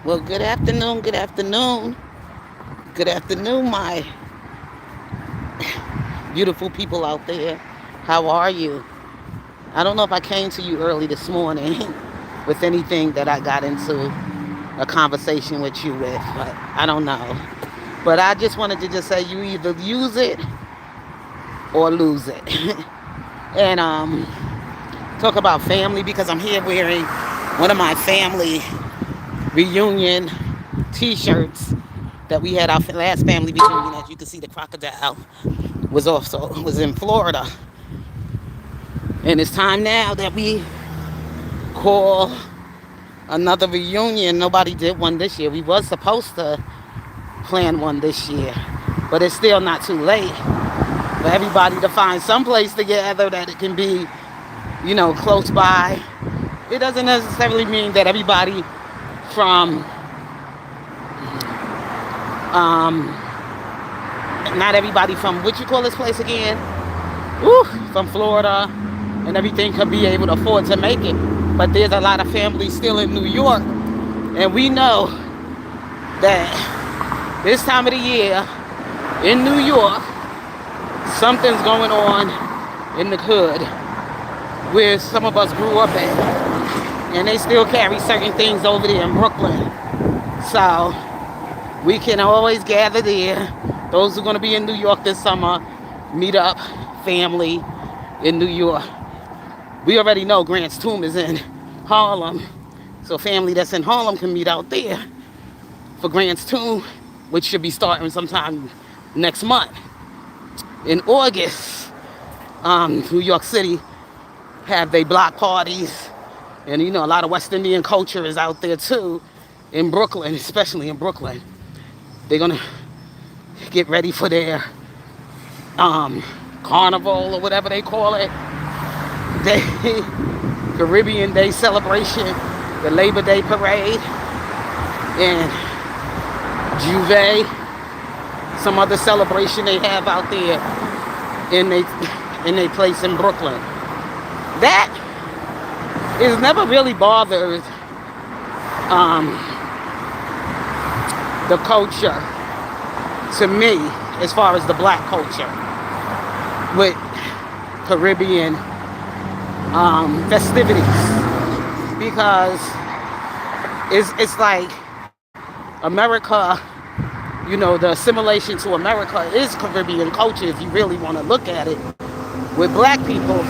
Well, good afternoon, good afternoon, good afternoon, my beautiful people out there. How are you? I don't know if I came to you early this morning with anything that I got into a conversation with you with, but I don't know. But I just wanted to just say you either use it or lose it. And talk about family because I'm here wearing one of my family reunion t-shirts that we had our last family reunion. As you can see, the crocodile was in Florida, and it's time now that we call another reunion. Nobody did one this year. We was supposed to plan one this year, but it's still not too late for everybody to find some place together that it can be, close by. It doesn't necessarily mean that everybody from um, not everybody from what you call this place again? Woo, from Florida and everything could be able to afford to make it. But there's a lot of families still in New York. And we know that this time of the year in New York, something's going on in the hood where some of us grew up at. And they still carry certain things over there in Brooklyn. So we can always gather there. Those who are going to be in New York this summer, meet up, family in New York. We already know Grant's tomb is in Harlem. So family that's in Harlem can meet out there for Grant's tomb, which should be starting sometime next month. In August, New York City have their block parties. And a lot of West Indian culture is out there too in Brooklyn, especially in Brooklyn. They're gonna get ready for their carnival or whatever they call it. Day, Caribbean Day celebration, the Labor Day parade, and Juve, some other celebration they have out there in a place in Brooklyn. That is never really bothered the culture to me as far as the black culture with Caribbean festivities, because it's like America, the assimilation to America is Caribbean culture if you really want to look at it. With black people,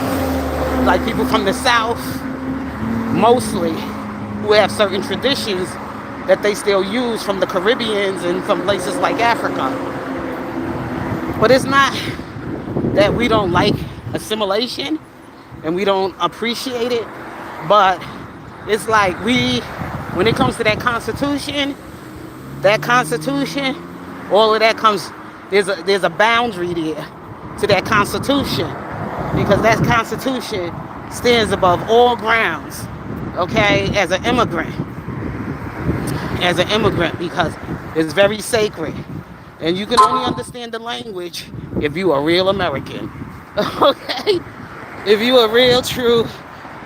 like people from the South, mostly, who have certain traditions that they still use from the Caribbeans and from places like Africa. But it's not that we don't like assimilation and we don't appreciate it, but it's like when it comes to that Constitution, all of that comes, there's a boundary there to that Constitution, because that Constitution stands above all grounds, okay, as an immigrant, because it's very sacred. And you can only understand the language if you are a real American, okay? If you are a real, true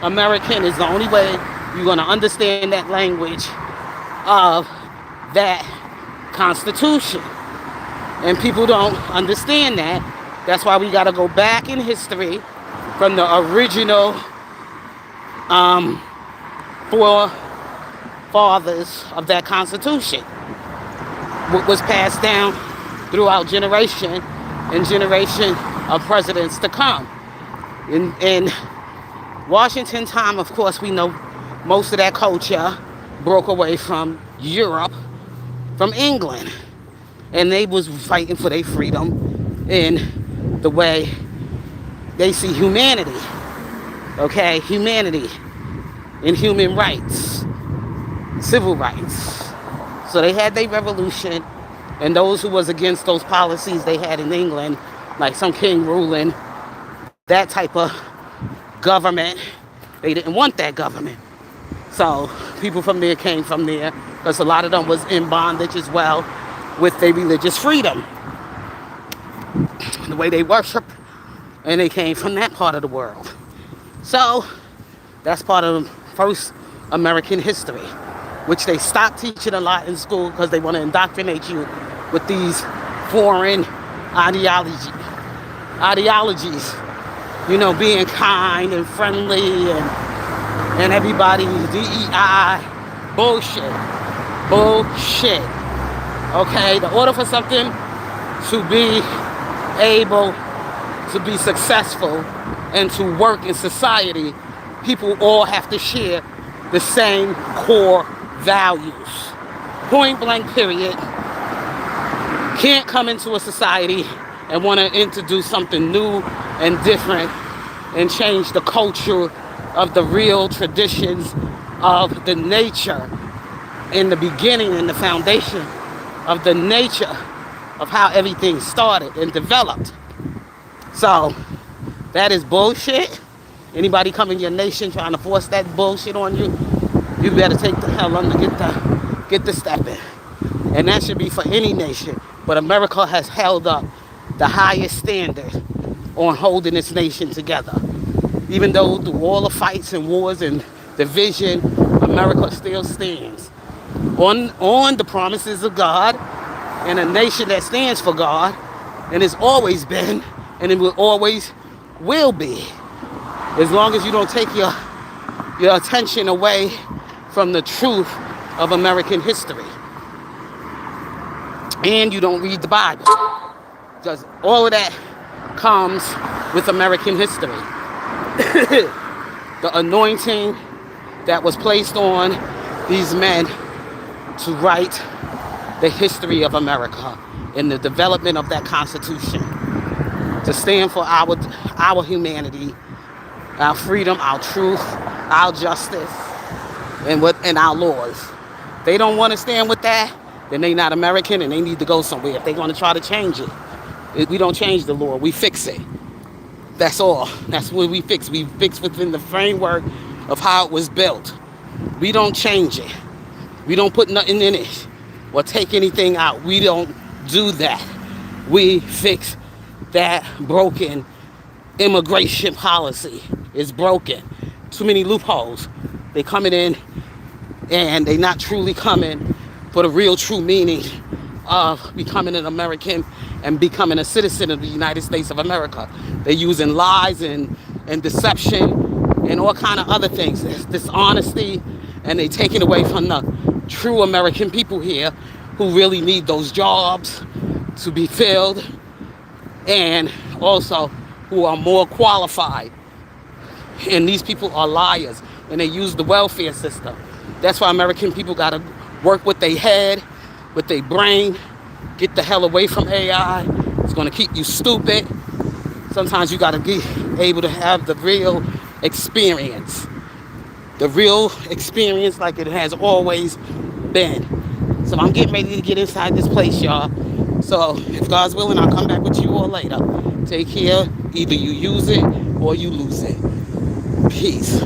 American, is the only way you're going to understand that language of that Constitution. And people don't understand that. That's why we got to go back in history from the original forefathers of that Constitution, what was passed down throughout generation and generation of presidents to come. In Washington time, of course, we know most of that culture broke away from Europe, from England, and they was fighting for their freedom in the way they see humanity, okay? Humanity and human rights, civil rights. So they had their revolution, and those who was against those policies they had in England, like some king ruling, that type of government, they didn't want that government. So people from there came from there, because a lot of them was in bondage as well with their religious freedom, the way they worship, and they came from that part of the world. So that's part of first American history. which they stop teaching a lot in school because they want to indoctrinate you with these foreign ideologies. You know, being kind and friendly and everybody DEI. Bullshit. Bullshit. Okay, the order for something to be able to be successful and to work in society, people all have to share the same core values. Point blank, period. Can't come into a society and want to introduce something new and different and change the culture of the real traditions of the nature in the beginning and the foundation of the nature of how everything started and developed. So that is bullshit. Anybody come in your nation trying to force that bullshit on you, you better take the hell under, get the step in. And that should be for any nation. But America has held up the highest standard on holding its nation together. Even though through all the fights and wars and division, America still stands on the promises of God, and a nation that stands for God, and has always been, and it will always will be, as long as you don't take your attention away from the truth of American history, and you don't read the Bible, because all of that comes with American history. The anointing that was placed on these men to write the history of America and the development of that Constitution, to stand for our humanity, our freedom, our truth, our justice, and our laws. They don't want to stand with that, then they not American and they need to go somewhere. If they're going to try to change it, we don't change the law, we fix it. That's all. That's what we fix. We fix within the framework of how it was built. We don't change it. We don't put nothing in it or take anything out. We don't do that. We fix that broken immigration policy. It's broken. Too many loopholes. They coming in and they not truly coming for the real true meaning of becoming an American and becoming a citizen of the United States of America. They're using lies and deception and all kind of other things. There's dishonesty, and they taking away from the true American people here who really need those jobs to be filled, and also who are more qualified. And these people are liars, and they use the welfare system. That's why American people gotta work with their head, with their brain. Get the hell away from AI. It's gonna keep you stupid. Sometimes you gotta be able to have the real experience. The real experience like it has always been. So I'm getting ready to get inside this place, y'all. So if God's willing, I'll come back with you all later. Take care. Either you use it or you lose it. Peace.